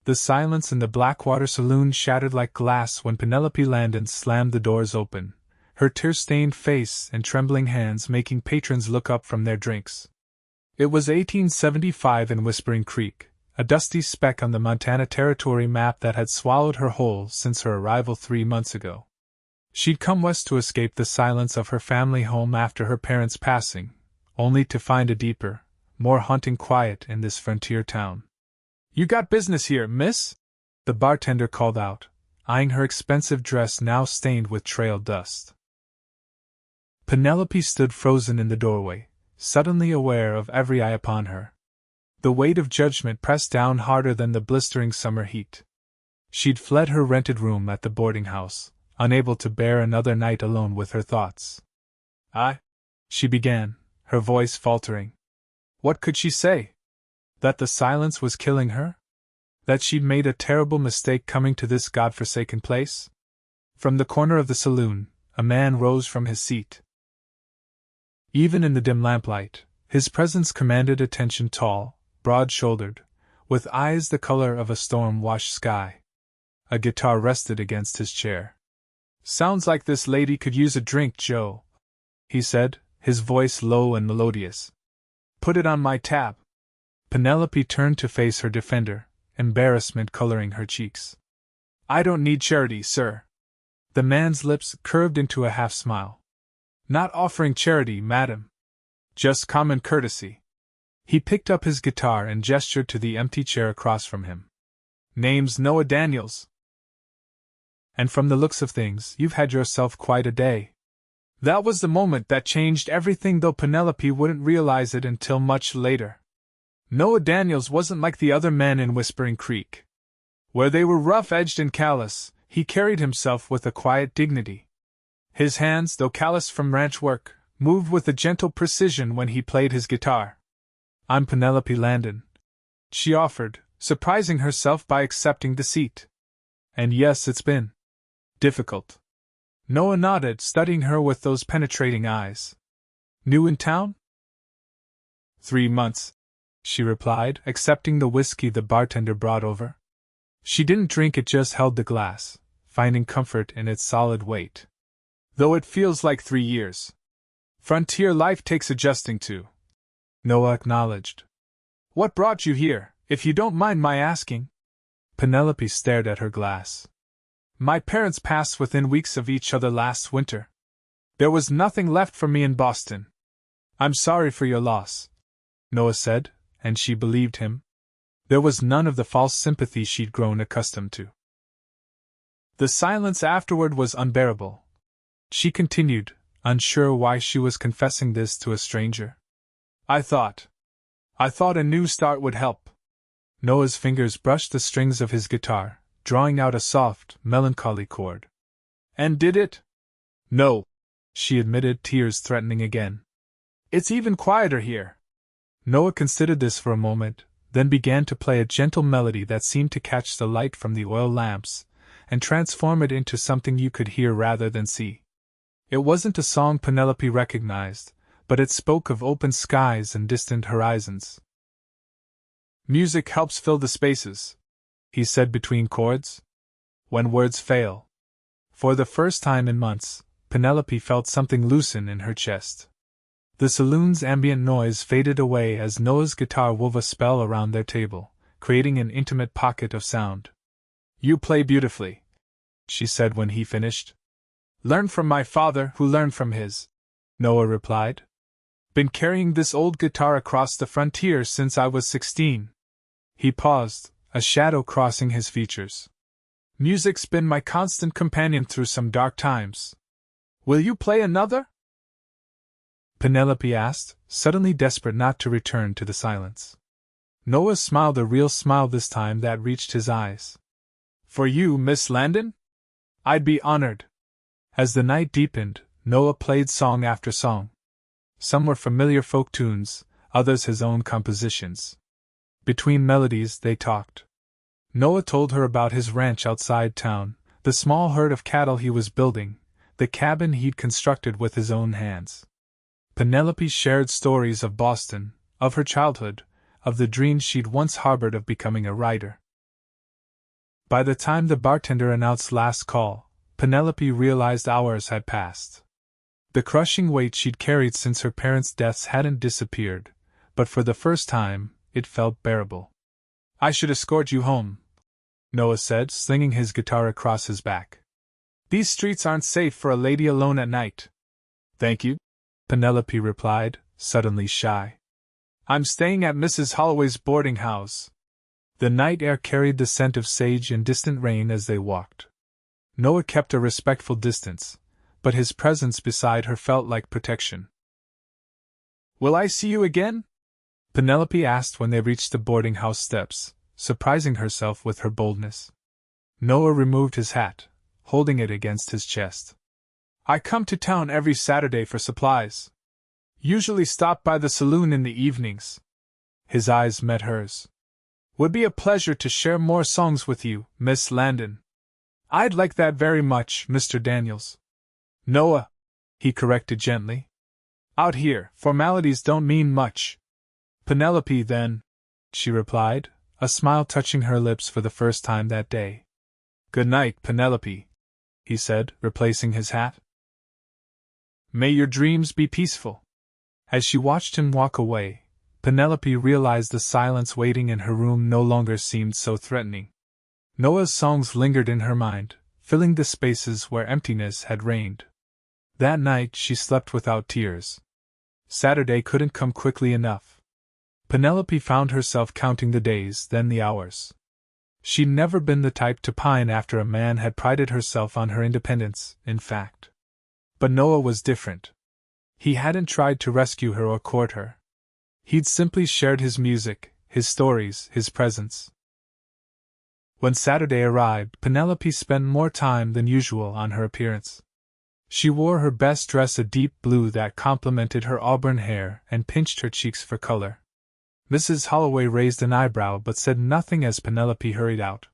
The silence in the Blackwater saloon shattered like glass when Penelope Landon slammed the doors open, her tear-stained face and trembling hands making patrons look up from their drinks. It was 1875 in Whispering Creek, a dusty speck on the Montana Territory map that had swallowed her whole since her arrival 3 months ago. She'd come west to escape the silence of her family home after her parents' passing, only to find a deeper, more haunting quiet in this frontier town. "You got business here, miss?" the bartender called out, eyeing her expensive dress now stained with trail dust. Penelope stood frozen in the doorway, suddenly aware of every eye upon her. The weight of judgment pressed down harder than the blistering summer heat. She'd fled her rented room at the boarding house, unable to bear another night alone with her thoughts. She began, her voice faltering. What could she say? That the silence was killing her? That she'd made a terrible mistake coming to this God-forsaken place? From the corner of the saloon, a man rose from his seat. Even in the dim lamplight, his presence commanded attention. Tall, broad-shouldered, with eyes the color of a storm-washed sky. A guitar rested against his chair. "Sounds like this lady could use a drink, Joe," he said, his voice low and melodious. "Put it on my tab." Penelope turned to face her defender, embarrassment coloring her cheeks. "I don't need charity, sir." The man's lips curved into a half-smile. "Not offering charity, madam. Just common courtesy." He picked up his guitar and gestured to the empty chair across from him. "Name's Noah Daniels. And from the looks of things, you've had yourself quite a day." That was the moment that changed everything, though Penelope wouldn't realize it until much later. Noah Daniels wasn't like the other men in Whispering Creek. Where they were rough-edged and callous, he carried himself with a quiet dignity. His hands, though callous from ranch work, moved with a gentle precision when he played his guitar. "I'm Penelope Landon," she offered, surprising herself by accepting the seat. "And yes, it's been difficult." Noah nodded, studying her with those penetrating eyes. "New in town?" 3 months, she replied, accepting the whiskey the bartender brought over. She didn't drink it, just held the glass, finding comfort in its solid weight. "Though it feels like 3 years. Frontier life takes adjusting to," Noah acknowledged. "What brought you here, if you don't mind my asking?" Penelope stared at her glass. "My parents passed within weeks of each other last winter. There was nothing left for me in Boston." "I'm sorry for your loss," Noah said, and she believed him. There was none of the false sympathy she'd grown accustomed to. The silence afterward was unbearable. She continued, unsure why she was confessing this to a stranger. I thought a new start would help." Noah's fingers brushed the strings of his guitar, drawing out a soft, melancholy chord. "And did it?" "No," she admitted, tears threatening again. "It's even quieter here." Noah considered this for a moment, then began to play a gentle melody that seemed to catch the light from the oil lamps and transform it into something you could hear rather than see. It wasn't a song Penelope recognized, but it spoke of open skies and distant horizons. "Music helps fill the spaces," he said between chords. "When words fail." For the first time in months, Penelope felt something loosen in her chest. The saloon's ambient noise faded away as Noah's guitar wove a spell around their table, creating an intimate pocket of sound. "You play beautifully," she said when he finished. "Learned from my father, who learned from his," Noah replied. "Been carrying this old guitar across the frontier since I was 16. He paused, a shadow crossing his features. "Music's been my constant companion through some dark times. Will you play another?" Penelope asked, suddenly desperate not to return to the silence. Noah smiled, a real smile this time that reached his eyes. "For you, Miss Landon? I'd be honored." As the night deepened, Noah played song after song. Some were familiar folk tunes, others his own compositions. Between melodies, they talked. Noah told her about his ranch outside town, the small herd of cattle he was building, the cabin he'd constructed with his own hands. Penelope shared stories of Boston, of her childhood, of the dreams she'd once harbored of becoming a writer. By the time the bartender announced last call, Penelope realized hours had passed. The crushing weight she'd carried since her parents' deaths hadn't disappeared, but for the first time, it felt bearable. "I should escort you home," Noah said, slinging his guitar across his back. "These streets aren't safe for a lady alone at night." "Thank you," Penelope replied, suddenly shy. "I'm staying at Mrs. Holloway's boarding house." The night air carried the scent of sage and distant rain as they walked. Noah kept a respectful distance, but his presence beside her felt like protection. "Will I see you again?" Penelope asked when they reached the boarding house steps, surprising herself with her boldness. Noah removed his hat, holding it against his chest. "I come to town every Saturday for supplies. Usually stop by the saloon in the evenings." His eyes met hers. "Would be a pleasure to share more songs with you, Miss Landon." "I'd like that very much, Mr. Daniels." "Noah," he corrected gently. "Out here, formalities don't mean much." "Penelope, then," she replied, a smile touching her lips for the first time that day. "Good night, Penelope," he said, replacing his hat. "May your dreams be peaceful." As she watched him walk away, Penelope realized the silence waiting in her room no longer seemed so threatening. Noah's songs lingered in her mind, filling the spaces where emptiness had reigned. That night she slept without tears. Saturday couldn't come quickly enough. Penelope found herself counting the days, then the hours. She'd never been the type to pine after a man had prided herself on her independence, in fact. But Noah was different. He hadn't tried to rescue her or court her. He'd simply shared his music, his stories, his presence. When Saturday arrived, Penelope spent more time than usual on her appearance. She wore her best dress, a deep blue that complemented her auburn hair and pinched her cheeks for color. Mrs. Holloway raised an eyebrow but said nothing as Penelope hurried out.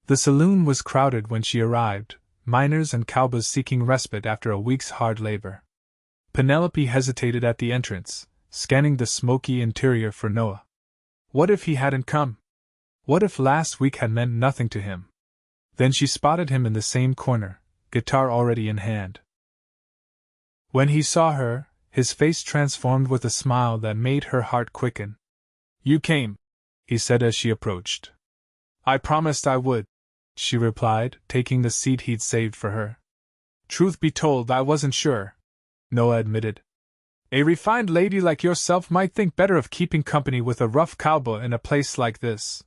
The saloon was crowded when she arrived, miners and cowboys seeking respite after a week's hard labor. Penelope hesitated at the entrance, scanning the smoky interior for Noah. What if he hadn't come? What if last week had meant nothing to him? Then she spotted him in the same corner, guitar already in hand. When he saw her, his face transformed with a smile that made her heart quicken. "You came," he said as she approached. "I promised I would," she replied, taking the seat he'd saved for her. "Truth be told, I wasn't sure," Noah admitted. "A refined lady like yourself might think better of keeping company with a rough cowboy in a place like this."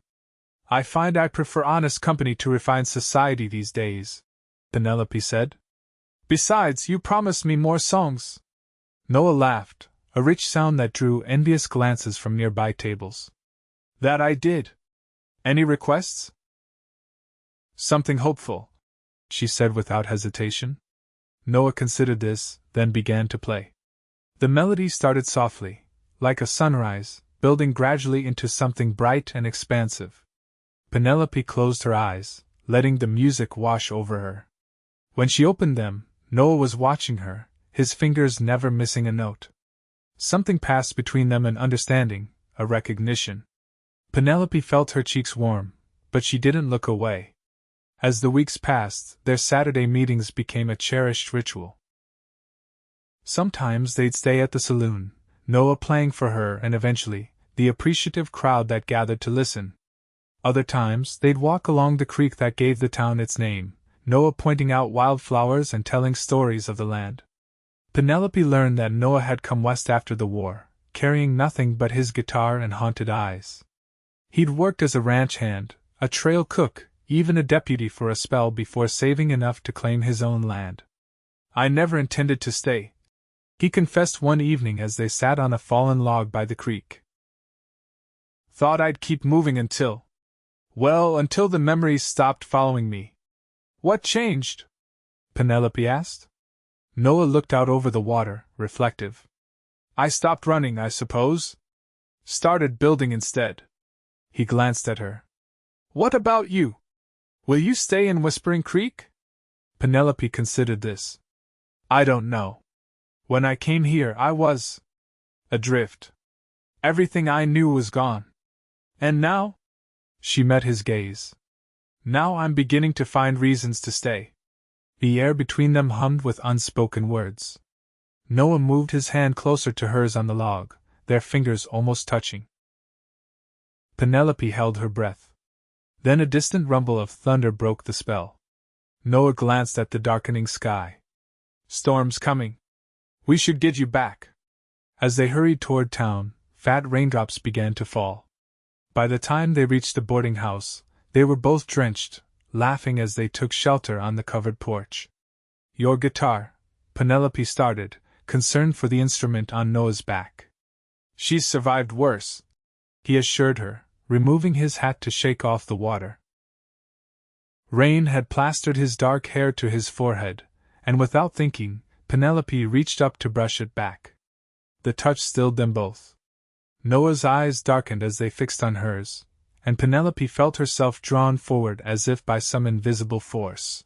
"I find I prefer honest company to refined society these days," Penelope said. "Besides, you promised me more songs." Noah laughed, a rich sound that drew envious glances from nearby tables. "That I did. Any requests?" "Something hopeful," she said without hesitation. Noah considered this, then began to play. The melody started softly, like a sunrise, building gradually into something bright and expansive. Penelope closed her eyes, letting the music wash over her. When she opened them, Noah was watching her, his fingers never missing a note. Something passed between them, an understanding, a recognition. Penelope felt her cheeks warm, but she didn't look away. As the weeks passed, their Saturday meetings became a cherished ritual. Sometimes they'd stay at the saloon, Noah playing for her and eventually, the appreciative crowd that gathered to listen. Other times, they'd walk along the creek that gave the town its name, Noah pointing out wildflowers and telling stories of the land. Penelope learned that Noah had come west after the war, carrying nothing but his guitar and haunted eyes. He'd worked as a ranch hand, a trail cook, even a deputy for a spell before saving enough to claim his own land. "I never intended to stay," he confessed one evening as they sat on a fallen log by the creek. "Thought I'd keep moving until the memories stopped following me." "What changed?" Penelope asked. Noah looked out over the water, reflective. "I stopped running, I suppose. Started building instead." He glanced at her. "What about you? Will you stay in Whispering Creek?" Penelope considered this. "I don't know. When I came here, I was adrift. Everything I knew was gone. And now?" She met his gaze. Now I'm beginning to find reasons to stay. The air between them hummed with unspoken words. Noah moved his hand closer to hers on the log, their fingers almost touching. Penelope held her breath. Then a distant rumble of thunder broke the spell. Noah glanced at the darkening sky. Storm's coming. We should get you back. As they hurried toward town, fat raindrops began to fall. By the time they reached the boarding house, they were both drenched, laughing as they took shelter on the covered porch. Your guitar, Penelope started, concerned for the instrument on Noah's back. She's survived worse, he assured her, removing his hat to shake off the water. Rain had plastered his dark hair to his forehead, and without thinking, Penelope reached up to brush it back. The touch stilled them both. Noah's eyes darkened as they fixed on hers, and Penelope felt herself drawn forward as if by some invisible force.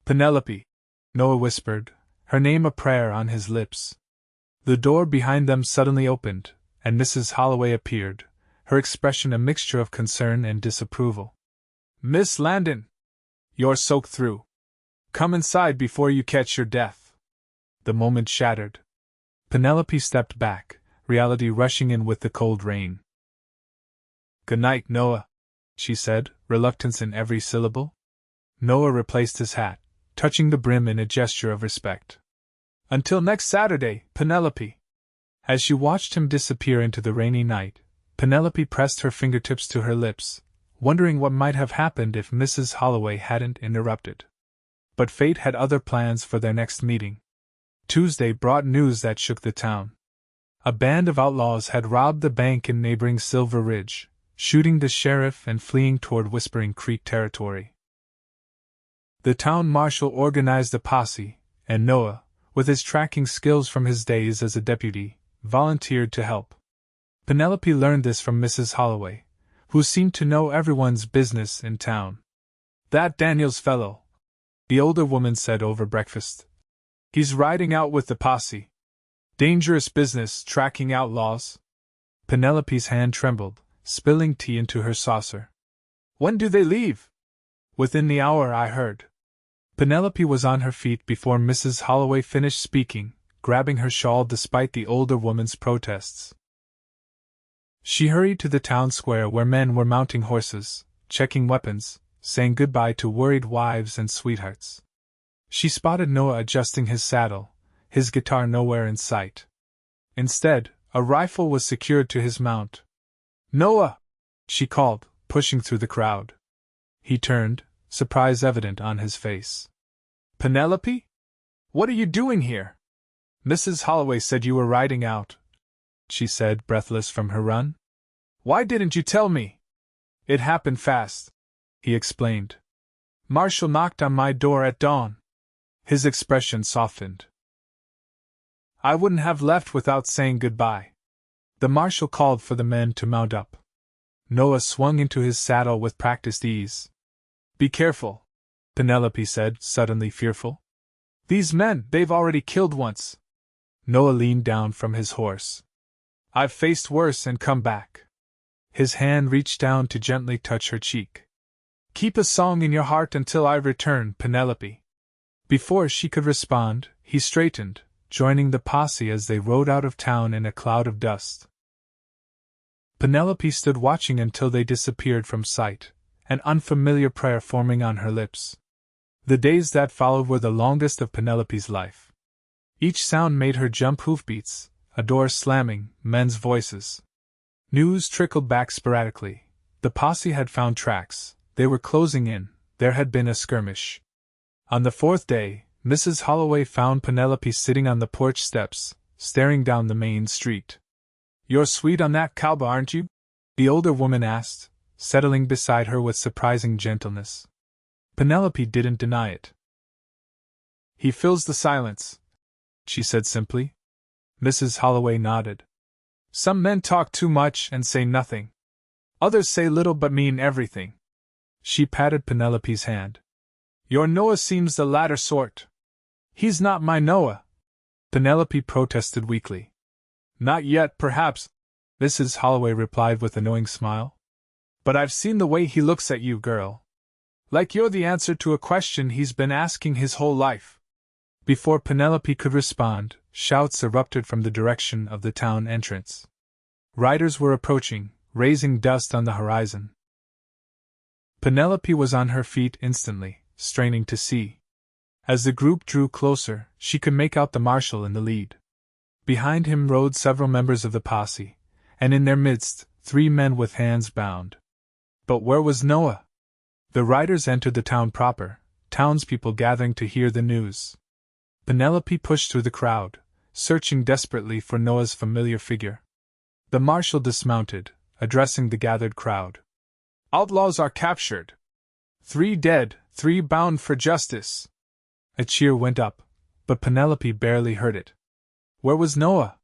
Penelope, Noah whispered, her name a prayer on his lips. The door behind them suddenly opened, and Mrs. Holloway appeared, her expression a mixture of concern and disapproval. Miss Landon! You're soaked through. Come inside before you catch your death. The moment shattered. Penelope stepped back, reality rushing in with the cold rain. Good night, Noah, she said, reluctance in every syllable. Noah replaced his hat, touching the brim in a gesture of respect. Until next Saturday, Penelope. As she watched him disappear into the rainy night, Penelope pressed her fingertips to her lips, wondering what might have happened if Mrs. Holloway hadn't interrupted. But fate had other plans for their next meeting. Tuesday brought news that shook the town. A band of outlaws had robbed the bank in neighboring Silver Ridge, shooting the sheriff and fleeing toward Whispering Creek territory. The town marshal organized a posse, and Noah, with his tracking skills from his days as a deputy, volunteered to help. Penelope learned this from Mrs. Holloway, who seemed to know everyone's business in town. That Daniels fellow, the older woman said over breakfast. He's riding out with the posse. Dangerous business, tracking outlaws. Penelope's hand trembled, spilling tea into her saucer. When do they leave? Within the hour, I heard. Penelope was on her feet before Mrs. Holloway finished speaking, grabbing her shawl despite the older woman's protests. She hurried to the town square where men were mounting horses, checking weapons, saying goodbye to worried wives and sweethearts. She spotted Noah adjusting his saddle, his guitar nowhere in sight. Instead, a rifle was secured to his mount. Noah! She called, pushing through the crowd. He turned, surprise evident on his face. Penelope? What are you doing here? Mrs. Holloway said you were riding out, she said, breathless from her run. Why didn't you tell me? It happened fast, he explained. Marshall knocked on my door at dawn. His expression softened. I wouldn't have left without saying goodbye. The marshal called for the men to mount up. Noah swung into his saddle with practiced ease. Be careful, Penelope said, suddenly fearful. These men, they've already killed once. Noah leaned down from his horse. I've faced worse and come back. His hand reached down to gently touch her cheek. Keep a song in your heart until I return, Penelope. Before she could respond, he straightened, joining the posse as they rode out of town in a cloud of dust. Penelope stood watching until they disappeared from sight, an unfamiliar prayer forming on her lips. The days that followed were the longest of Penelope's life. Each sound made her jump hoofbeats, a door slamming, men's voices. News trickled back sporadically. The posse had found tracks, they were closing in, there had been a skirmish. On the fourth day, Mrs. Holloway found Penelope sitting on the porch steps, staring down the main street. You're sweet on that cowboy, aren't you? The older woman asked, settling beside her with surprising gentleness. Penelope didn't deny it. He fills the silence, she said simply. Mrs. Holloway nodded. Some men talk too much and say nothing. Others say little but mean everything. She patted Penelope's hand. Your Noah seems the latter sort. He's not my Noah, Penelope protested weakly. Not yet, perhaps, Mrs. Holloway replied with a knowing smile. But I've seen the way he looks at you, girl. Like you're the answer to a question he's been asking his whole life." Before Penelope could respond, shouts erupted from the direction of the town entrance. Riders were approaching, raising dust on the horizon. Penelope was on her feet instantly, straining to see. As the group drew closer, she could make out the marshal in the lead. Behind him rode several members of the posse, and in their midst, 3 men with hands bound. But where was Noah? The riders entered the town proper, townspeople gathering to hear the news. Penelope pushed through the crowd, searching desperately for Noah's familiar figure. The marshal dismounted, addressing the gathered crowd. "Outlaws are captured. 3 dead, 3 bound for justice." A cheer went up, but Penelope barely heard it. Where was Noah?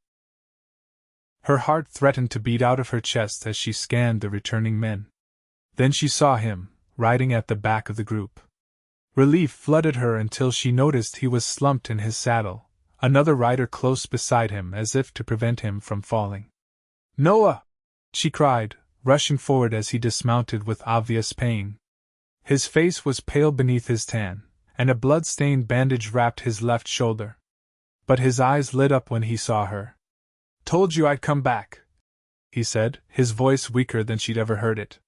Her heart threatened to beat out of her chest as she scanned the returning men. Then she saw him, riding at the back of the group. Relief flooded her until she noticed he was slumped in his saddle, another rider close beside him as if to prevent him from falling. "Noah!" she cried, rushing forward as he dismounted with obvious pain. His face was pale beneath his tan, and a blood-stained bandage wrapped his left shoulder. But his eyes lit up when he saw her. "Told you I'd come back," he said, his voice weaker than she'd ever heard it.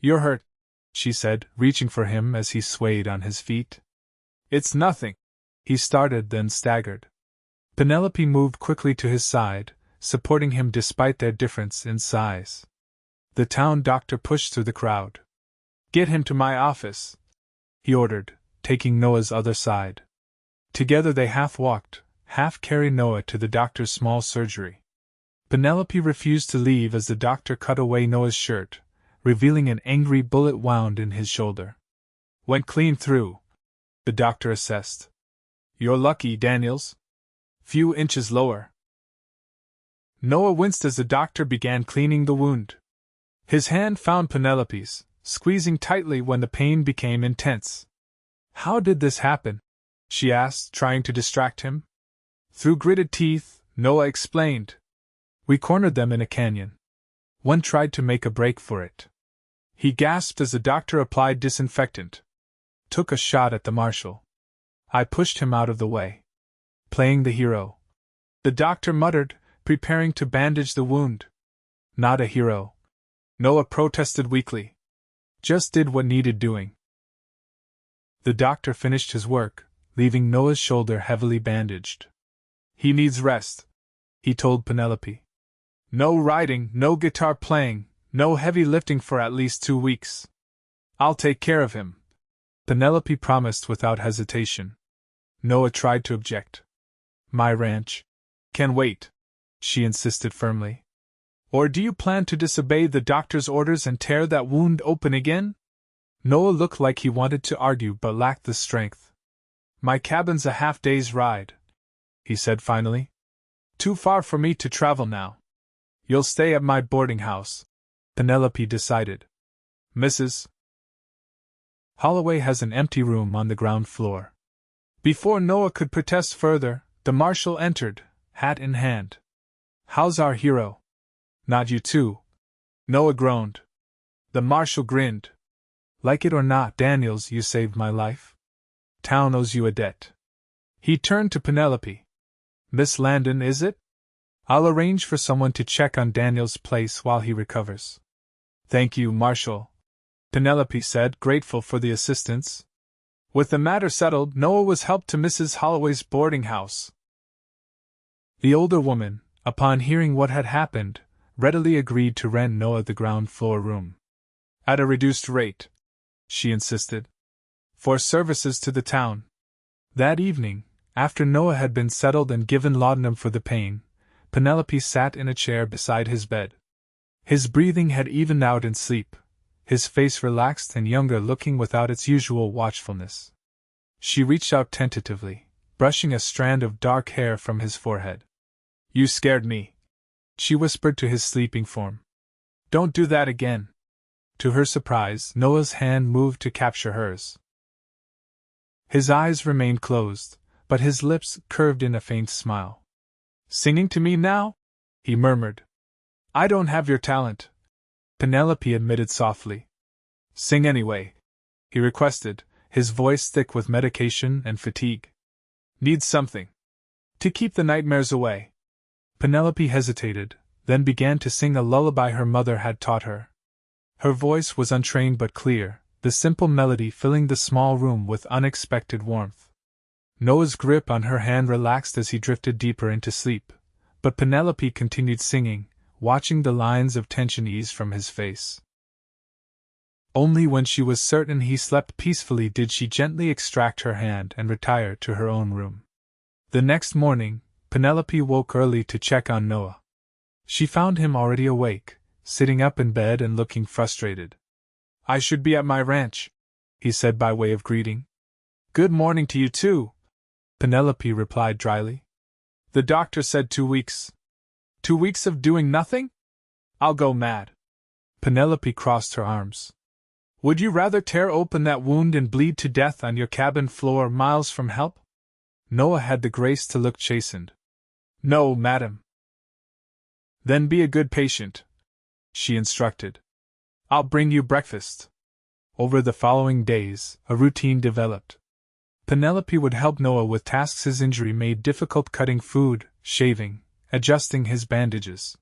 "You're hurt," she said, reaching for him as he swayed on his feet. "It's nothing." He started, then staggered. Penelope moved quickly to his side, supporting him despite their difference in size. The town doctor pushed through the crowd. "Get him to my office," he ordered, taking Noah's other side. Together they half walked, half carried Noah to the doctor's small surgery. Penelope refused to leave as the doctor cut away Noah's shirt, revealing an angry bullet wound in his shoulder. "Went clean through," the doctor assessed. "You're lucky, Daniels. Few inches lower." Noah winced as the doctor began cleaning the wound. His hand found Penelope's, squeezing tightly when the pain became intense. "How did this happen?" she asked, trying to distract him. "Through gritted teeth," Noah explained. "We cornered them in a canyon. One tried to make a break for it." He gasped as the doctor applied disinfectant. "Took a shot at the marshal. I pushed him out of the way." "Playing the hero," the doctor muttered, preparing to bandage the wound. "Not a hero," Noah protested weakly. "Just did what needed doing." The doctor finished his work, leaving Noah's shoulder heavily bandaged. "He needs rest," he told Penelope. "No riding, no guitar playing, no heavy lifting for at least 2 weeks. I'll take care of him," Penelope promised without hesitation. Noah tried to object. "My ranch can wait," she insisted firmly. "Or do you plan to disobey the doctor's orders and tear that wound open again?" Noah looked like he wanted to argue but lacked the strength. "My cabin's a half-day's ride," he said finally. "Too far for me to travel now." "You'll stay at my boarding house," Penelope decided. "Mrs. Holloway has an empty room on the ground floor." Before Noah could protest further, the marshal entered, hat in hand. "How's our hero?" "Not you too," Noah groaned. The marshal grinned. "Like it or not, Daniels, you saved my life. Town owes you a debt." He turned to Penelope. "Miss Landon, is it? I'll arrange for someone to check on Daniel's place while he recovers." "Thank you, Marshal," Penelope said, grateful for the assistance. With the matter settled, Noah was helped to Mrs. Holloway's boarding house. The older woman, upon hearing what had happened, readily agreed to rent Noah the ground floor room. "At a reduced rate," she insisted, "for services to the town." That evening, after Noah had been settled and given laudanum for the pain, Penelope sat in a chair beside his bed. His breathing had evened out in sleep, his face relaxed and younger looking without its usual watchfulness. She reached out tentatively, brushing a strand of dark hair from his forehead. "You scared me," she whispered to his sleeping form. "Don't do that again." To her surprise, Noah's hand moved to capture hers. His eyes remained closed, but his lips curved in a faint smile. "Singing to me now?" he murmured. "I don't have your talent," Penelope admitted softly. "Sing anyway," he requested, his voice thick with medication and fatigue. Need something to keep the nightmares away. Penelope hesitated, then began to sing a lullaby her mother had taught her. Her voice was untrained but clear, the simple melody filling the small room with unexpected warmth. Noah's grip on her hand relaxed as he drifted deeper into sleep, but Penelope continued singing, watching the lines of tension ease from his face. Only when she was certain he slept peacefully did she gently extract her hand and retire to her own room. The next morning, Penelope woke early to check on Noah. She found him already awake, sitting up in bed and looking frustrated. "I should be at my ranch," he said by way of greeting. "Good morning to you too," Penelope replied dryly. "The doctor said 2 weeks. 2 weeks of doing nothing? I'll go mad." Penelope crossed her arms. "Would you rather tear open that wound and bleed to death on your cabin floor miles from help?" Noah had the grace to look chastened. "No, madam." "Then be a good patient," she instructed. "I'll bring you breakfast." Over the following days, a routine developed. Penelope would help Noah with tasks his injury made difficult, cutting food, shaving, adjusting his bandages.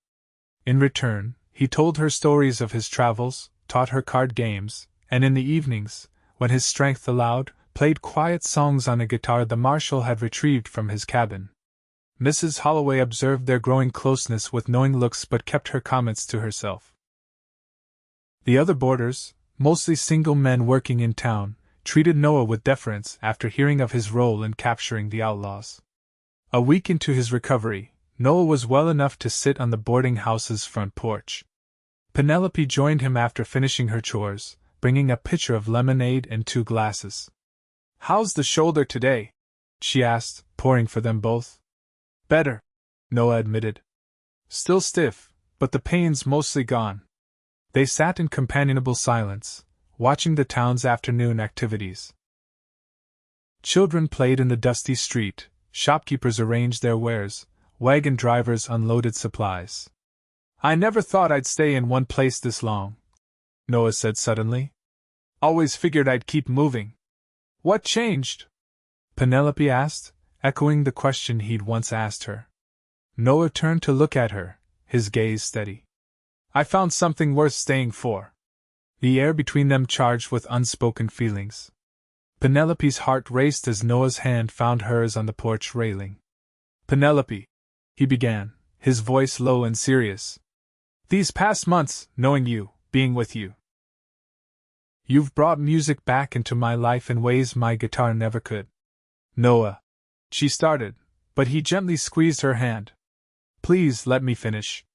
In return, he told her stories of his travels, taught her card games, and in the evenings, when his strength allowed, played quiet songs on a guitar the Marshal had retrieved from his cabin. Mrs. Holloway observed their growing closeness with knowing looks but kept her comments to herself. The other boarders, mostly single men working in town, treated Noah with deference after hearing of his role in capturing the outlaws. A week into his recovery, Noah was well enough to sit on the boarding house's front porch. Penelope joined him after finishing her chores, bringing a pitcher of lemonade and 2 glasses. "How's the shoulder today?" she asked, pouring for them both. "Better," Noah admitted. "Still stiff, but the pain's mostly gone." They sat in companionable silence, watching the town's afternoon activities. Children played in the dusty street, shopkeepers arranged their wares, wagon drivers unloaded supplies. "I never thought I'd stay in one place this long," Noah said suddenly. "Always figured I'd keep moving." "What changed?" Penelope asked, echoing the question he'd once asked her. Noah turned to look at her, his gaze steady. "I found something worth staying for." The air between them charged with unspoken feelings. Penelope's heart raced as Noah's hand found hers on the porch railing. "Penelope," he began, his voice low and serious. "These past months, knowing you, being with you, you've brought music back into my life in ways my guitar never could." "Noah," she started, but he gently squeezed her hand. "Please let me finish.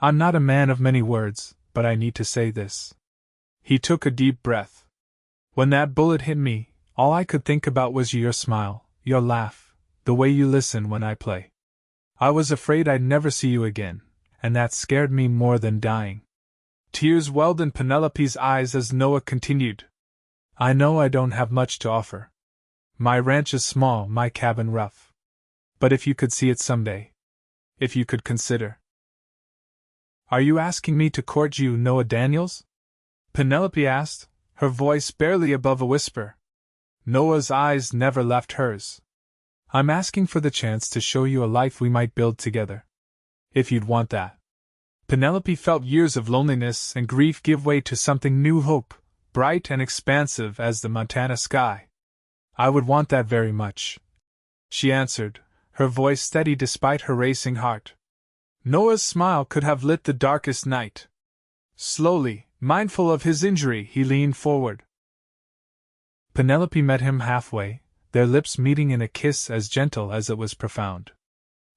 I'm not a man of many words, but I need to say this." He took a deep breath. "When that bullet hit me, all I could think about was your smile, your laugh, the way you listen when I play. I was afraid I'd never see you again, and that scared me more than dying." Tears welled in Penelope's eyes as Noah continued. "I know I don't have much to offer. My ranch is small, my cabin rough. But if you could see it someday, if you could consider—" "Are you asking me to court you, Noah Daniels?" Penelope asked, her voice barely above a whisper. Noah's eyes never left hers. "I'm asking for the chance to show you a life we might build together. If you'd want that." Penelope felt years of loneliness and grief give way to something new, hope, bright and expansive as the Montana sky. "I would want that very much," she answered, her voice steady despite her racing heart. Noah's smile could have lit the darkest night. Slowly, mindful of his injury, he leaned forward. Penelope met him halfway, their lips meeting in a kiss as gentle as it was profound.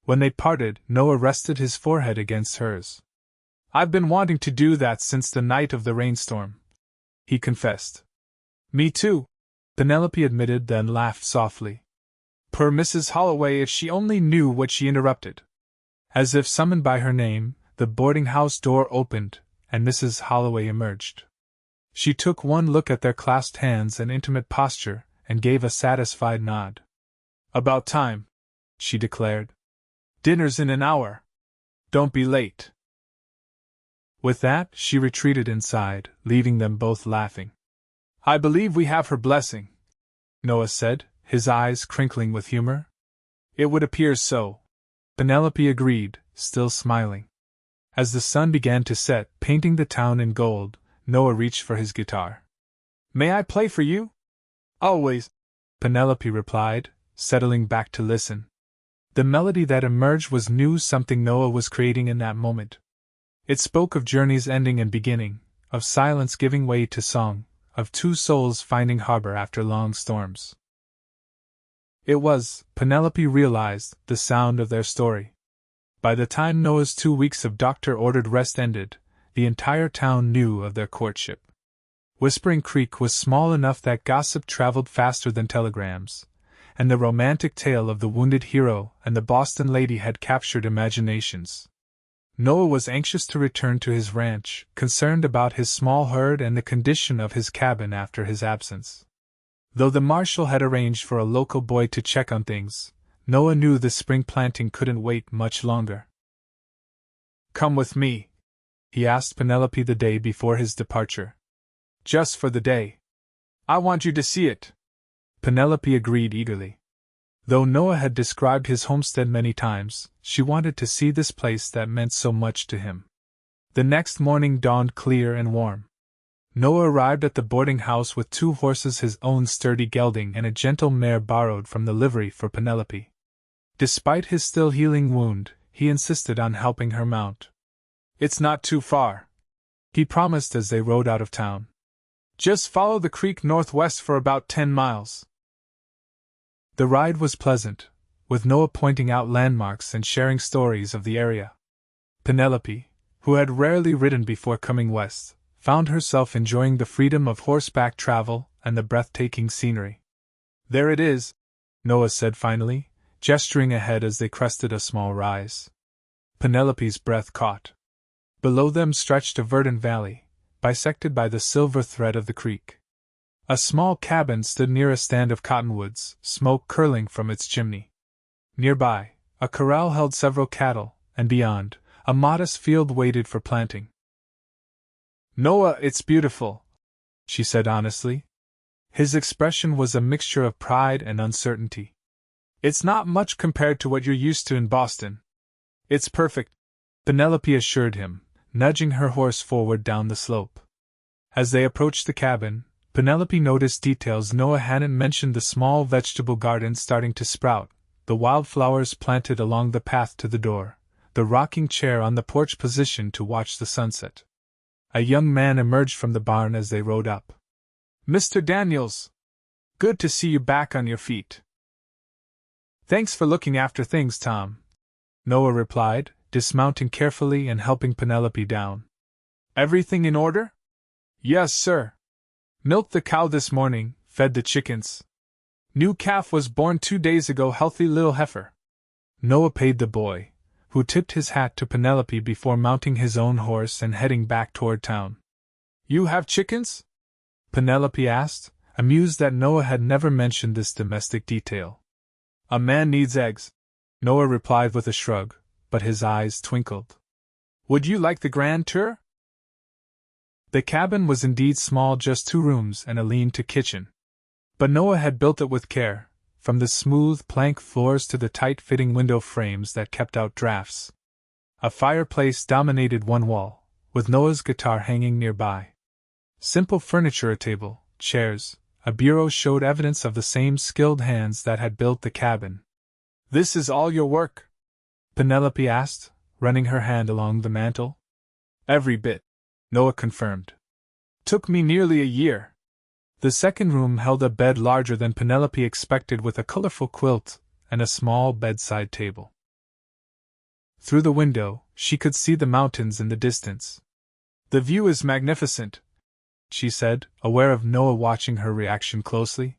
When they parted, Noah rested his forehead against hers. "I've been wanting to do that since the night of the rainstorm," he confessed. "Me too," Penelope admitted, then laughed softly. Poor Mrs. Holloway, if she only knew what she interrupted. As if summoned by her name, the boarding-house door opened, and Mrs. Holloway emerged. She took one look at their clasped hands and intimate posture, and gave a satisfied nod. "About time," she declared. "Dinner's in an hour. Don't be late." With that, she retreated inside, leaving them both laughing. I believe we have her blessing, Noah said, his eyes crinkling with humor. It would appear so. Penelope agreed, still smiling. As the sun began to set, painting the town in gold, Noah reached for his guitar. May I play for you? Always, Penelope replied, settling back to listen. The melody that emerged was new, something Noah was creating in that moment. It spoke of journeys ending and beginning, of silence giving way to song, of two souls finding harbor after long storms. It was, Penelope realized, the sound of their story. By the time Noah's 2 weeks of doctor-ordered rest ended, the entire town knew of their courtship. Whispering Creek was small enough that gossip traveled faster than telegrams, and the romantic tale of the wounded hero and the Boston lady had captured imaginations. Noah was anxious to return to his ranch, concerned about his small herd and the condition of his cabin after his absence. Though the marshal had arranged for a local boy to check on things, Noah knew the spring planting couldn't wait much longer. Come with me, he asked Penelope the day before his departure. Just for the day. I want you to see it. Penelope agreed eagerly. Though Noah had described his homestead many times, she wanted to see this place that meant so much to him. The next morning dawned clear and warm. Noah arrived at the boarding house with 2 horses, his own sturdy gelding and a gentle mare borrowed from the livery for Penelope. Despite his still healing wound, he insisted on helping her mount. It's not too far, he promised as they rode out of town. Just follow the creek northwest for about 10 miles. The ride was pleasant, with Noah pointing out landmarks and sharing stories of the area. Penelope, who had rarely ridden before coming west, found herself enjoying the freedom of horseback travel and the breathtaking scenery. There it is, Noah said finally, gesturing ahead as they crested a small rise. Penelope's breath caught. Below them stretched a verdant valley, bisected by the silver thread of the creek. A small cabin stood near a stand of cottonwoods, smoke curling from its chimney. Nearby, a corral held several cattle, and beyond, a modest field waited for planting. Noah, it's beautiful, she said honestly. His expression was a mixture of pride and uncertainty. It's not much compared to what you're used to in Boston. It's perfect, Penelope assured him, nudging her horse forward down the slope. As they approached the cabin, Penelope noticed details Noah hadn't mentioned: the small vegetable garden starting to sprout, the wildflowers planted along the path to the door, the rocking chair on the porch positioned to watch the sunset. A young man emerged from the barn as they rode up. Mr. Daniels! Good to see you back on your feet. Thanks for looking after things, Tom, Noah replied, dismounting carefully and helping Penelope down. Everything in order? Yes, sir. Milked the cow this morning, fed the chickens. New calf was born 2 days ago, healthy little heifer. Noah paid the boy, who tipped his hat to Penelope before mounting his own horse and heading back toward town. You have chickens? Penelope asked, amused that Noah had never mentioned this domestic detail. A man needs eggs, Noah replied with a shrug, but his eyes twinkled. Would you like the grand tour? The cabin was indeed small, just 2 rooms and a lean-to kitchen. But Noah had built it with care, from the smooth plank floors to the tight-fitting window frames that kept out drafts. A fireplace dominated one wall, with Noah's guitar hanging nearby. Simple furniture, a table, chairs, a bureau showed evidence of the same skilled hands that had built the cabin. This is all your work? Penelope asked, running her hand along the mantel. Every bit, Noah confirmed. Took me nearly a year. The second room held a bed larger than Penelope expected, with a colorful quilt and a small bedside table. Through the window, she could see the mountains in the distance. The view is magnificent, she said, aware of Noah watching her reaction closely.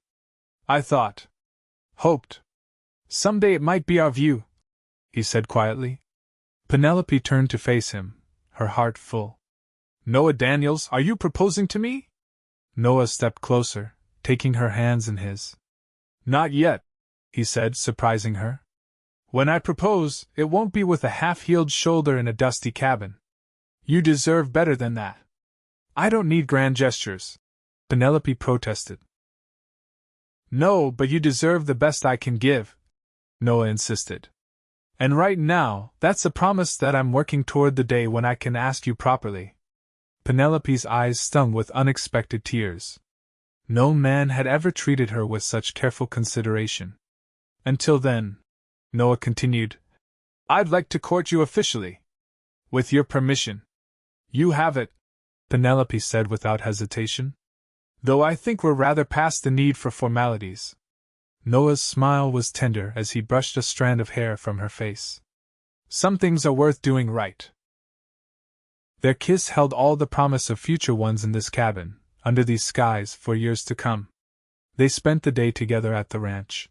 I hoped. Someday it might be our view, he said quietly. Penelope turned to face him, her heart full. Noah Daniels, are you proposing to me? Noah stepped closer, taking her hands in his. Not yet, he said, surprising her. When I propose, it won't be with a half-healed shoulder in a dusty cabin. You deserve better than that. I don't need grand gestures. Penelope protested. No, but you deserve the best I can give, Noah insisted. And right now, that's a promise that I'm working toward the day when I can ask you properly. Penelope's eyes stung with unexpected tears. No man had ever treated her with such careful consideration. Until then, Noah continued, I'd like to court you officially. With your permission. You have it, Penelope said without hesitation. Though I think we're rather past the need for formalities. Noah's smile was tender as he brushed a strand of hair from her face. Some things are worth doing right. Their kiss held all the promise of future ones in this cabin, under these skies, for years to come. They spent the day together at the ranch.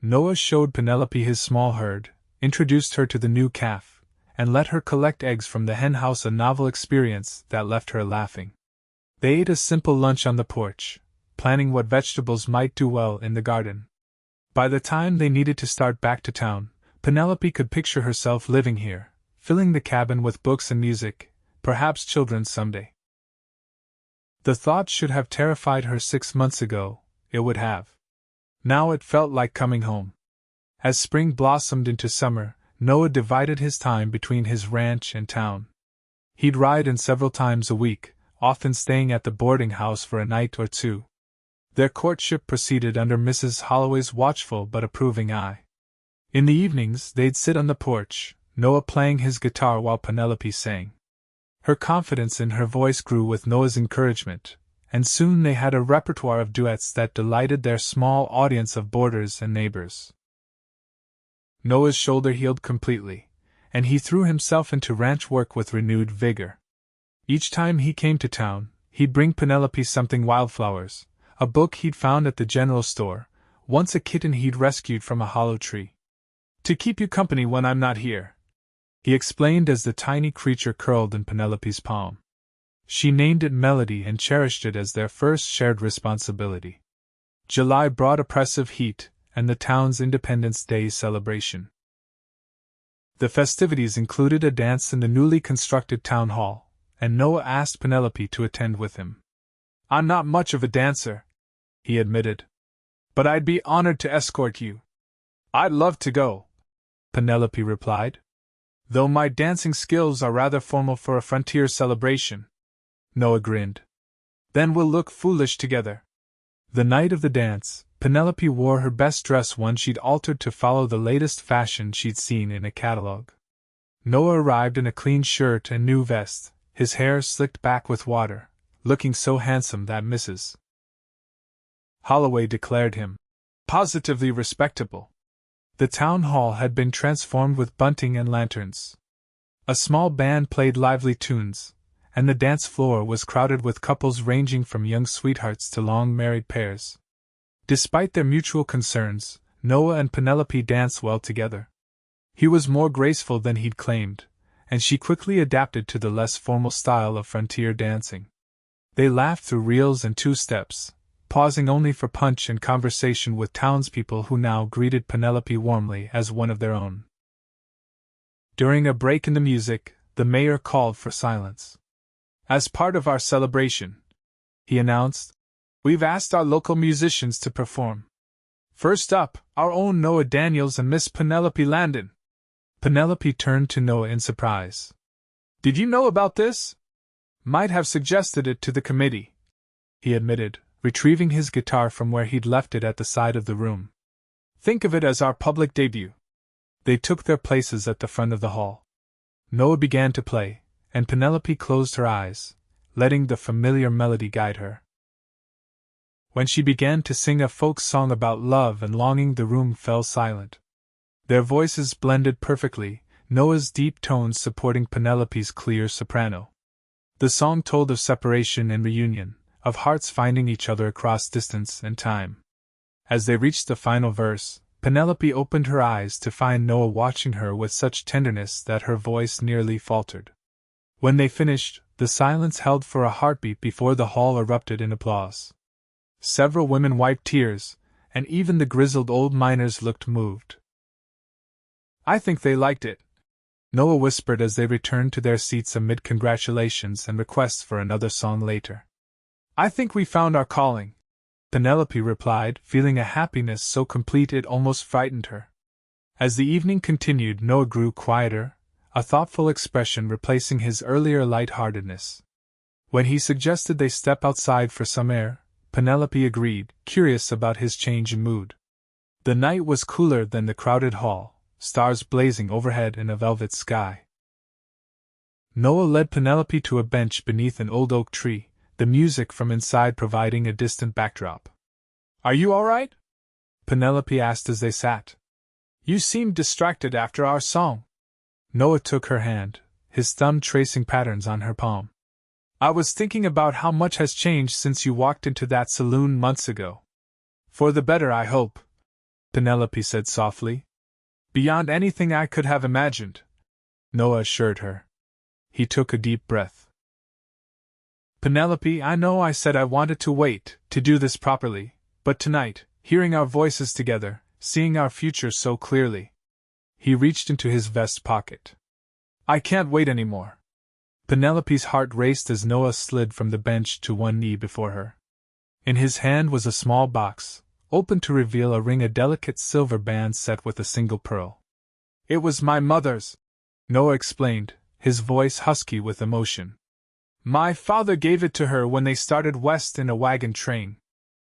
Noah showed Penelope his small herd, introduced her to the new calf, and let her collect eggs from the henhouse, a novel experience that left her laughing. They ate a simple lunch on the porch, planning what vegetables might do well in the garden. By the time they needed to start back to town, Penelope could picture herself living here, filling the cabin with books and music, perhaps children someday. The thought should have terrified her 6 months ago, it would have. Now it felt like coming home. As spring blossomed into summer, Noah divided his time between his ranch and town. He'd ride in several times a week, often staying at the boarding house for a night or two. Their courtship proceeded under Mrs. Holloway's watchful but approving eye. In the evenings, they'd sit on the porch, Noah playing his guitar while Penelope sang. Her confidence in her voice grew with Noah's encouragement, and soon they had a repertoire of duets that delighted their small audience of boarders and neighbors. Noah's shoulder healed completely, and he threw himself into ranch work with renewed vigor. Each time he came to town, he'd bring Penelope something: wildflowers, a book he'd found at the general store, once a kitten he'd rescued from a hollow tree. To keep you company when I'm not here, he explained as the tiny creature curled in Penelope's palm. She named it Melody and cherished it as their first shared responsibility. July brought oppressive heat, and the town's Independence Day celebration. The festivities included a dance in the newly constructed town hall, and Noah asked Penelope to attend with him. I'm not much of a dancer, he admitted. But I'd be honored to escort you. I'd love to go, Penelope replied. Though my dancing skills are rather formal for a frontier celebration. Noah grinned. Then we'll look foolish together. The night of the dance, Penelope wore her best dress, one she'd altered to follow the latest fashion she'd seen in a catalog. Noah arrived in a clean shirt and new vest, his hair slicked back with water, looking so handsome that Mrs. Holloway declared him positively respectable. The town hall had been transformed with bunting and lanterns. A small band played lively tunes, and the dance floor was crowded with couples ranging from young sweethearts to long married pairs. Despite their mutual concerns, Noah and Penelope danced well together. He was more graceful than he'd claimed, and she quickly adapted to the less formal style of frontier dancing. They laughed through reels and two-steps, pausing only for punch and conversation with townspeople who now greeted Penelope warmly as one of their own. During a break in the music, the mayor called for silence. As part of our celebration, he announced, we've asked our local musicians to perform. First up, our own Noah Daniels and Miss Penelope Landon. Penelope turned to Noah in surprise. Did you know about this? Might have suggested it to the committee, he admitted, retrieving his guitar from where he'd left it at the side of the room. Think of it as our public debut. They took their places at the front of the hall. Noah began to play, and Penelope closed her eyes, letting the familiar melody guide her. When she began to sing a folk song about love and longing, the room fell silent. Their voices blended perfectly, Noah's deep tones supporting Penelope's clear soprano. The song told of separation and reunion, of hearts finding each other across distance and time. As they reached the final verse, Penelope opened her eyes to find Noah watching her with such tenderness that her voice nearly faltered. When they finished, the silence held for a heartbeat before the hall erupted in applause. Several women wiped tears, and even the grizzled old miners looked moved. I think they liked it, Noah whispered as they returned to their seats amid congratulations and requests for another song later. I think we found our calling, Penelope replied, feeling a happiness so complete it almost frightened her. As the evening continued, Noah grew quieter, a thoughtful expression replacing his earlier light-heartedness. When he suggested they step outside for some air, Penelope agreed, curious about his change in mood. The night was cooler than the crowded hall, stars blazing overhead in a velvet sky. Noah led Penelope to a bench beneath an old oak tree, the music from inside providing a distant backdrop. "Are you all right?" Penelope asked as they sat. "You seemed distracted after our song." Noah took her hand, his thumb tracing patterns on her palm. "I was thinking about how much has changed since you walked into that saloon months ago." "For the better, I hope," Penelope said softly. "Beyond anything I could have imagined," Noah assured her. He took a deep breath. "Penelope, I know I said I wanted to wait to do this properly, but tonight, hearing our voices together, seeing our future so clearly..." He reached into his vest pocket. "I can't wait anymore." Penelope's heart raced as Noah slid from the bench to one knee before her. In his hand was a small box, open to reveal a ring, a delicate silver band set with a single pearl. "It was my mother's," Noah explained, his voice husky with emotion. "My father gave it to her when they started west in a wagon train.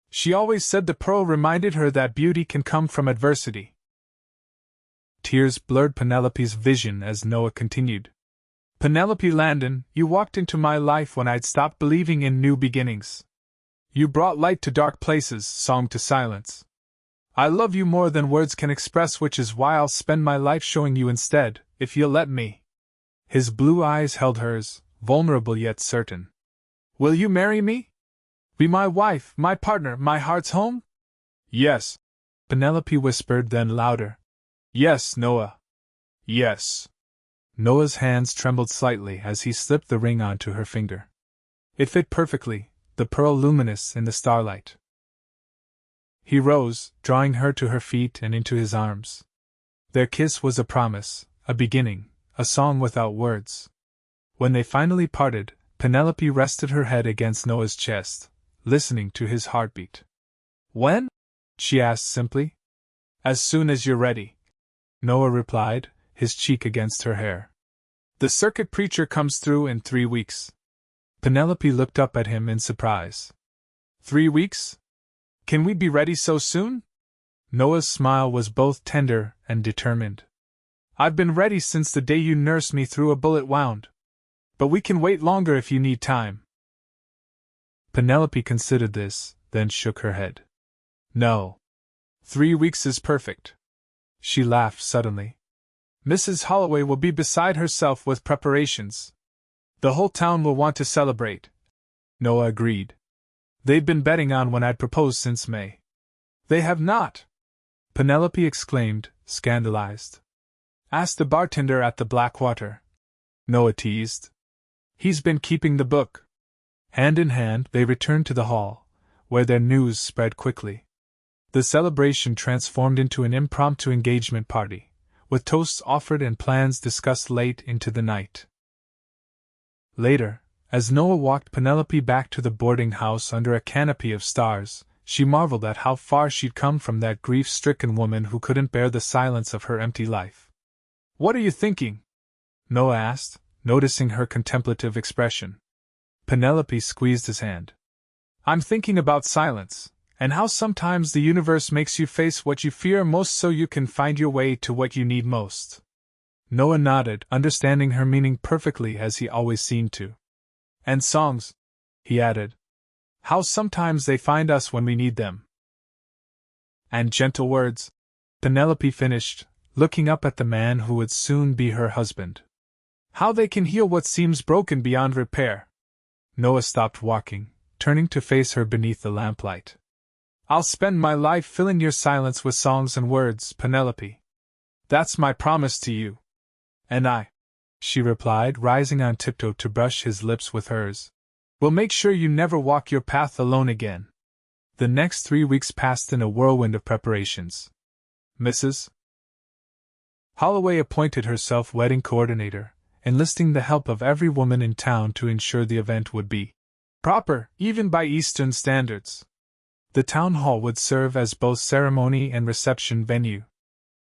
She always said the pearl reminded her that beauty can come from adversity." Tears blurred Penelope's vision as Noah continued. "Penelope Landon, you walked into my life when I'd stopped believing in new beginnings. You brought light to dark places, song to silence. I love you more than words can express, which is why I'll spend my life showing you instead, if you'll let me." His blue eyes held hers, vulnerable yet certain. "Will you marry me? Be my wife, my partner, my heart's home?" "Yes," Penelope whispered, then louder. "Yes, Noah. Yes." Noah's hands trembled slightly as he slipped the ring onto her finger. It fit perfectly, the pearl luminous in the starlight. He rose, drawing her to her feet and into his arms. Their kiss was a promise, a beginning, a song without words. When they finally parted, Penelope rested her head against Noah's chest, listening to his heartbeat. "When?" she asked simply. "As soon as you're ready," Noah replied, his cheek against her hair. "The circuit preacher comes through in 3 weeks." Penelope looked up at him in surprise. 3 weeks? Can we be ready so soon?" Noah's smile was both tender and determined. "I've been ready since the day you nursed me through a bullet wound. But we can wait longer if you need time." Penelope considered this, then shook her head. "No. 3 weeks is perfect." She laughed suddenly. "Mrs. Holloway will be beside herself with preparations. The whole town will want to celebrate." Noah agreed. "They've been betting on when I'd proposed since May." "They have not!" Penelope exclaimed, scandalized. "Ask the bartender at the Blackwater," Noah teased. "He's been keeping the book." Hand in hand, they returned to the hall, where their news spread quickly. The celebration transformed into an impromptu engagement party, with toasts offered and plans discussed late into the night. Later, as Noah walked Penelope back to the boarding house under a canopy of stars, she marveled at how far she'd come from that grief-stricken woman who couldn't bear the silence of her empty life. "What are you thinking?" Noah asked, noticing her contemplative expression. Penelope squeezed his hand. "I'm thinking about silence, and how sometimes the universe makes you face what you fear most so you can find your way to what you need most." Noah nodded, understanding her meaning perfectly as he always seemed to. "And songs," he added. "How sometimes they find us when we need them." "And gentle words," Penelope finished, looking up at the man who would soon be her husband. "How they can heal what seems broken beyond repair." Noah stopped walking, turning to face her beneath the lamplight. "I'll spend my life filling your silence with songs and words, Penelope. That's my promise to you." "And I," she replied, rising on tiptoe to brush his lips with hers, "will make sure you never walk your path alone again." The next 3 weeks passed in a whirlwind of preparations. Mrs. Holloway appointed herself wedding coordinator, enlisting the help of every woman in town to ensure the event would be Proper, even by Eastern standards. The town hall would serve as both ceremony and reception venue.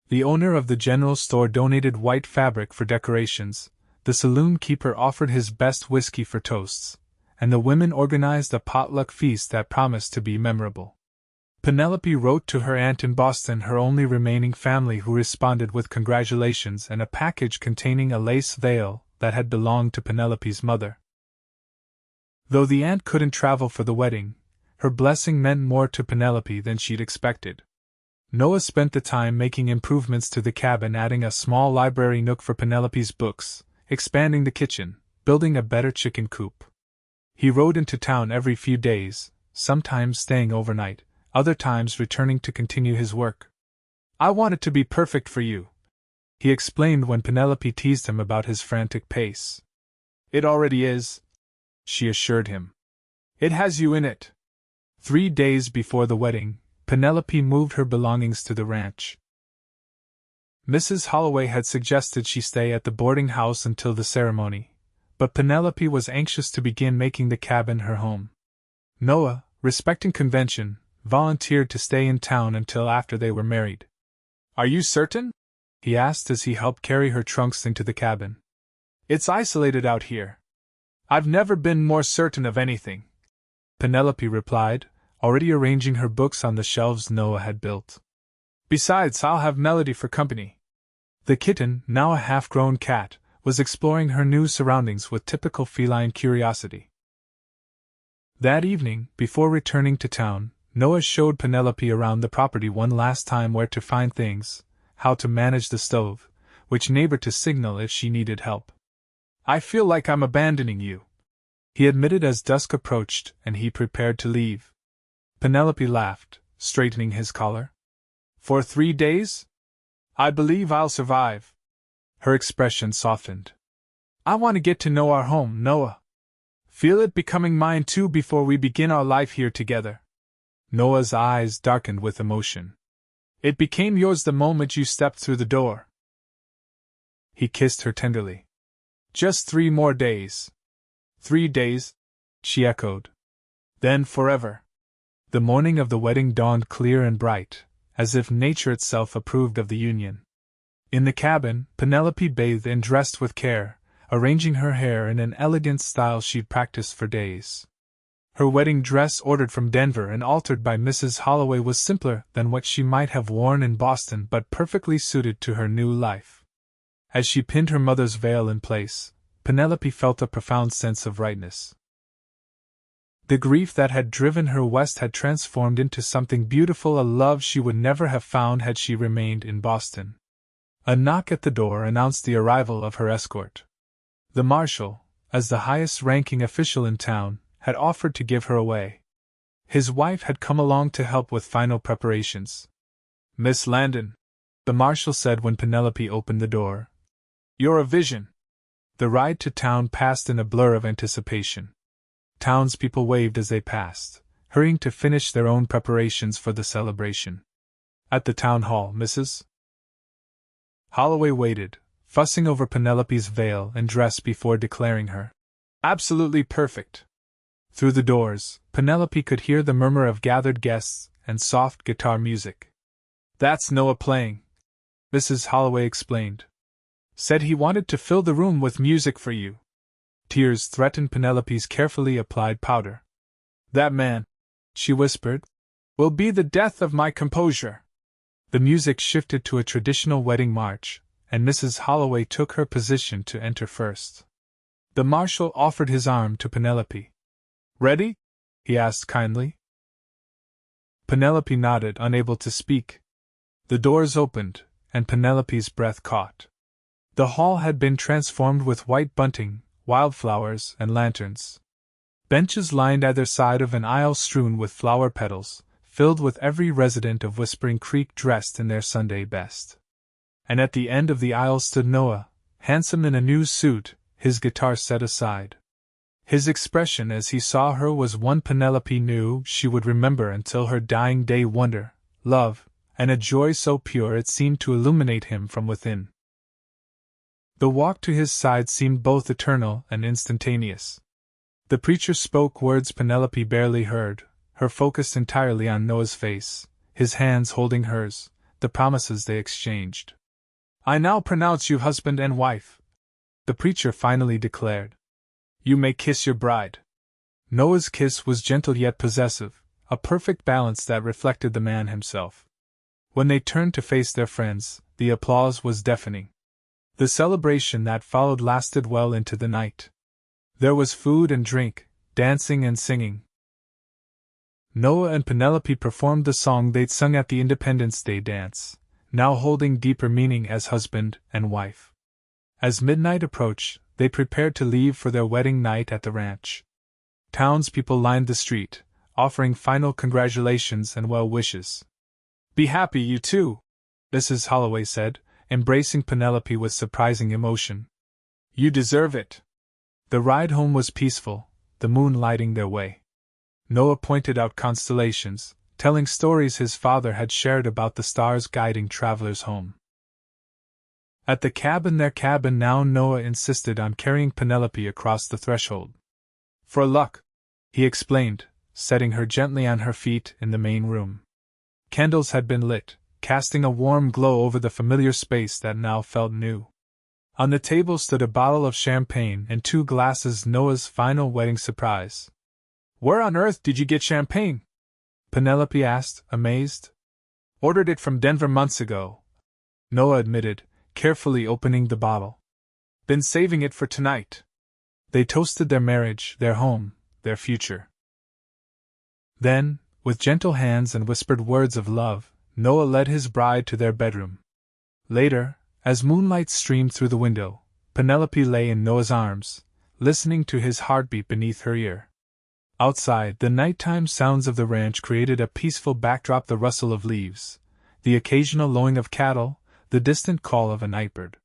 The owner of the general store donated white fabric for decorations, the saloon keeper offered his best whiskey for toasts, and the women organized a potluck feast that promised to be memorable. Penelope wrote to her aunt in Boston, her only remaining family, who responded with congratulations and a package containing a lace veil that had belonged to Penelope's mother. Though the aunt couldn't travel for the wedding, her blessing meant more to Penelope than she'd expected. Noah spent the time making improvements to the cabin, adding a small library nook for Penelope's books, expanding the kitchen, building a better chicken coop. He rode into town every few days, sometimes staying overnight, other times returning to continue his work. "I want it to be perfect for you," he explained when Penelope teased him about his frantic pace. "It already is," she assured him. "It has you in it." 3 days before the wedding, Penelope moved her belongings to the ranch. Mrs. Holloway had suggested she stay at the boarding house until the ceremony, but Penelope was anxious to begin making the cabin her home. Noah, respecting convention, volunteered to stay in town until after they were married. "Are you certain?" he asked as he helped carry her trunks into the cabin. "It's isolated out here." "I've never been more certain of anything," Penelope replied, already arranging her books on the shelves Noah had built. "Besides, I'll have Melody for company." The kitten, now a half-grown cat, was exploring her new surroundings with typical feline curiosity. That evening, before returning to town, Noah showed Penelope around the property one last time, where to find things, how to manage the stove, which neighbor to signal if she needed help. "I feel like I'm abandoning you," he admitted as dusk approached and he prepared to leave. Penelope laughed, straightening his collar. "For 3 days? I believe I'll survive." Her expression softened. "I want to get to know our home, Noah. Feel it becoming mine too before we begin our life here together." Noah's eyes darkened with emotion. "It became yours the moment you stepped through the door." He kissed her tenderly. "Just 3 more days." 3 days? She echoed. "Then forever." The morning of the wedding dawned clear and bright, as if nature itself approved of the union. In the cabin, Penelope bathed and dressed with care, arranging her hair in an elegant style she'd practiced for days. Her wedding dress, ordered from Denver and altered by Mrs. Holloway, was simpler than what she might have worn in Boston, but perfectly suited to her new life. As she pinned her mother's veil in place, Penelope felt a profound sense of rightness. The grief that had driven her west had transformed into something beautiful, a love she would never have found had she remained in Boston. A knock at the door announced the arrival of her escort. The marshal, as the highest-ranking official in town, had offered to give her away. His wife had come along to help with final preparations. "Miss Landon," the marshal said when Penelope opened the door, "you're a vision." The ride to town passed in a blur of anticipation. Townspeople waved as they passed, hurrying to finish their own preparations for the celebration. At the town hall, Mrs. Holloway waited, fussing over Penelope's veil and dress before declaring her absolutely perfect. Through the doors, Penelope could hear the murmur of gathered guests and soft guitar music. "That's Noah playing," Mrs. Holloway explained. "Said he wanted to fill the room with music for you." Tears threatened Penelope's carefully applied powder. "That man," she whispered, "will be the death of my composure." The music shifted to a traditional wedding march, and Mrs. Holloway took her position to enter first. The marshal offered his arm to Penelope. "Ready?" he asked kindly. Penelope nodded, unable to speak. The doors opened, and Penelope's breath caught. The hall had been transformed with white bunting, wildflowers, and lanterns. Benches lined either side of an aisle strewn with flower petals, filled with every resident of Whispering Creek dressed in their Sunday best. And at the end of the aisle stood Noah, handsome in a new suit, his guitar set aside. His expression as he saw her was one Penelope knew she would remember until her dying day: wonder, love, and a joy so pure it seemed to illuminate him from within. The walk to his side seemed both eternal and instantaneous. The preacher spoke words Penelope barely heard, her focus entirely on Noah's face, his hands holding hers, the promises they exchanged. "I now pronounce you husband and wife," the preacher finally declared. "You may kiss your bride." Noah's kiss was gentle yet possessive, a perfect balance that reflected the man himself. When they turned to face their friends, the applause was deafening. The celebration that followed lasted well into the night. There was food and drink, dancing and singing. Noah and Penelope performed the song they'd sung at the Independence Day dance, now holding deeper meaning as husband and wife. As midnight approached, they prepared to leave for their wedding night at the ranch. Townspeople lined the street, offering final congratulations and well wishes. "Be happy, you two," Mrs. Holloway said, embracing Penelope with surprising emotion. "You deserve it." The ride home was peaceful, the moon lighting their way. Noah pointed out constellations, telling stories his father had shared about the stars guiding travelers home. At their cabin now, Noah insisted on carrying Penelope across the threshold. "For luck," he explained, setting her gently on her feet in the main room. Candles had been lit, casting a warm glow over the familiar space that now felt new. On the table stood a bottle of champagne and 2 glasses, Noah's final wedding surprise. "Where on earth did you get champagne?" Penelope asked, amazed. "Ordered it from Denver months ago," Noah admitted, carefully opening the bottle. "Been saving it for tonight." They toasted their marriage, their home, their future. Then, with gentle hands and whispered words of love, Noah led his bride to their bedroom. Later, as moonlight streamed through the window, Penelope lay in Noah's arms, listening to his heartbeat beneath her ear. Outside, the nighttime sounds of the ranch created a peaceful backdrop: the rustle of leaves, the occasional lowing of cattle, the distant call of a nightbird.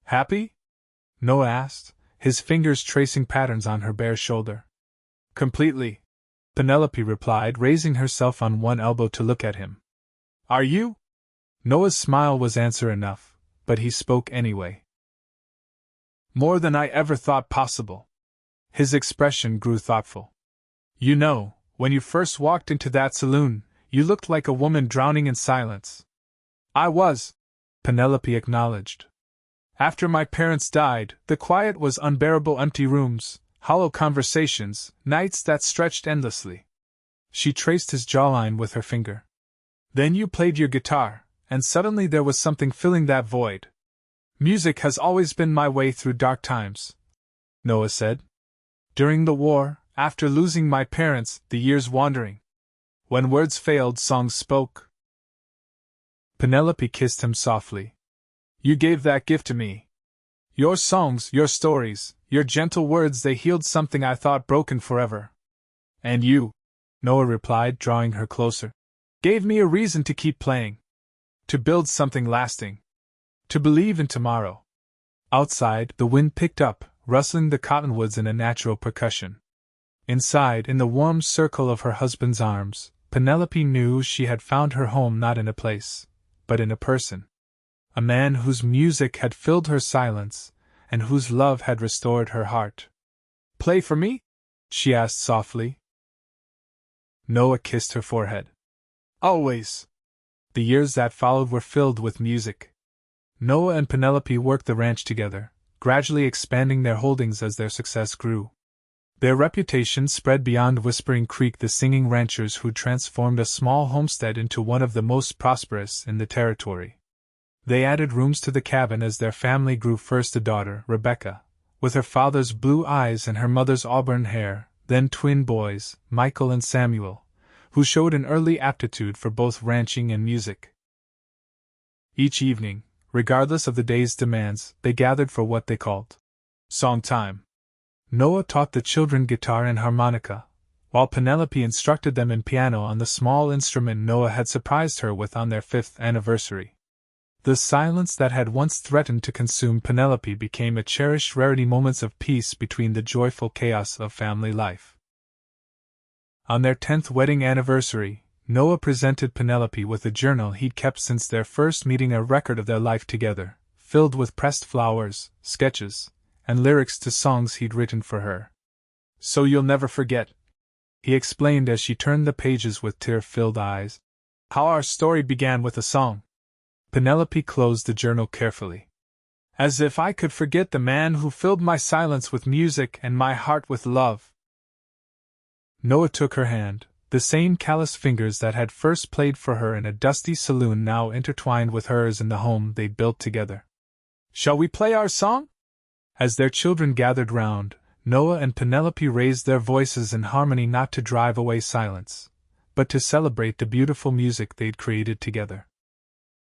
"Happy?" Noah asked, his fingers tracing patterns on her bare shoulder. "Completely," Penelope replied, raising herself on one elbow to look at him. "Are you?" Noah's smile was answer enough, but he spoke anyway. "More than I ever thought possible." His expression grew thoughtful. "You know, when you first walked into that saloon, you looked like a woman drowning in silence." "I was," Penelope acknowledged. "After my parents died, the quiet was unbearable: empty rooms, hollow conversations, nights that stretched endlessly." She traced his jawline with her finger. "Then you played your guitar, and suddenly there was something filling that void." "Music has always been my way through dark times," Noah said. "During the war, after losing my parents, the years wandering. When words failed, songs spoke." Penelope kissed him softly. "You gave that gift to me. Your songs, your stories, your gentle words, they healed something I thought broken forever." "And you," Noah replied, drawing her closer, "gave me a reason to keep playing. To build something lasting. To believe in tomorrow." Outside, the wind picked up, rustling the cottonwoods in a natural percussion. Inside, in the warm circle of her husband's arms, Penelope knew she had found her home not in a place, but in a person. A man whose music had filled her silence, and whose love had restored her heart. "Play for me?" she asked softly. Noah kissed her forehead. "Always." The years that followed were filled with music. Noah and Penelope worked the ranch together, gradually expanding their holdings as their success grew. Their reputation spread beyond Whispering Creek, the singing ranchers who transformed a small homestead into one of the most prosperous in the territory. They added rooms to the cabin as their family grew: first a daughter, Rebecca, with her father's blue eyes and her mother's auburn hair, then twin boys, Michael and Samuel, who showed an early aptitude for both ranching and music. Each evening, regardless of the day's demands, they gathered for what they called song time. Noah taught the children guitar and harmonica, while Penelope instructed them in piano on the small instrument Noah had surprised her with on their 5th anniversary. The silence that had once threatened to consume Penelope became a cherished rarity: moments of peace between the joyful chaos of family life. On their 10th wedding anniversary, Noah presented Penelope with a journal he'd kept since their first meeting, a record of their life together, filled with pressed flowers, sketches, and lyrics to songs he'd written for her. So you'll never forget, he explained as she turned the pages with tear-filled eyes, how our story began with a song. Penelope closed the journal carefully. As if I could forget the man who filled my silence with music and my heart with love. Noah took her hand, the same callous fingers that had first played for her in a dusty saloon now intertwined with hers in the home they'd built together. Shall we play our song? As their children gathered round, Noah and Penelope raised their voices in harmony, not to drive away silence, but to celebrate the beautiful music they'd created together.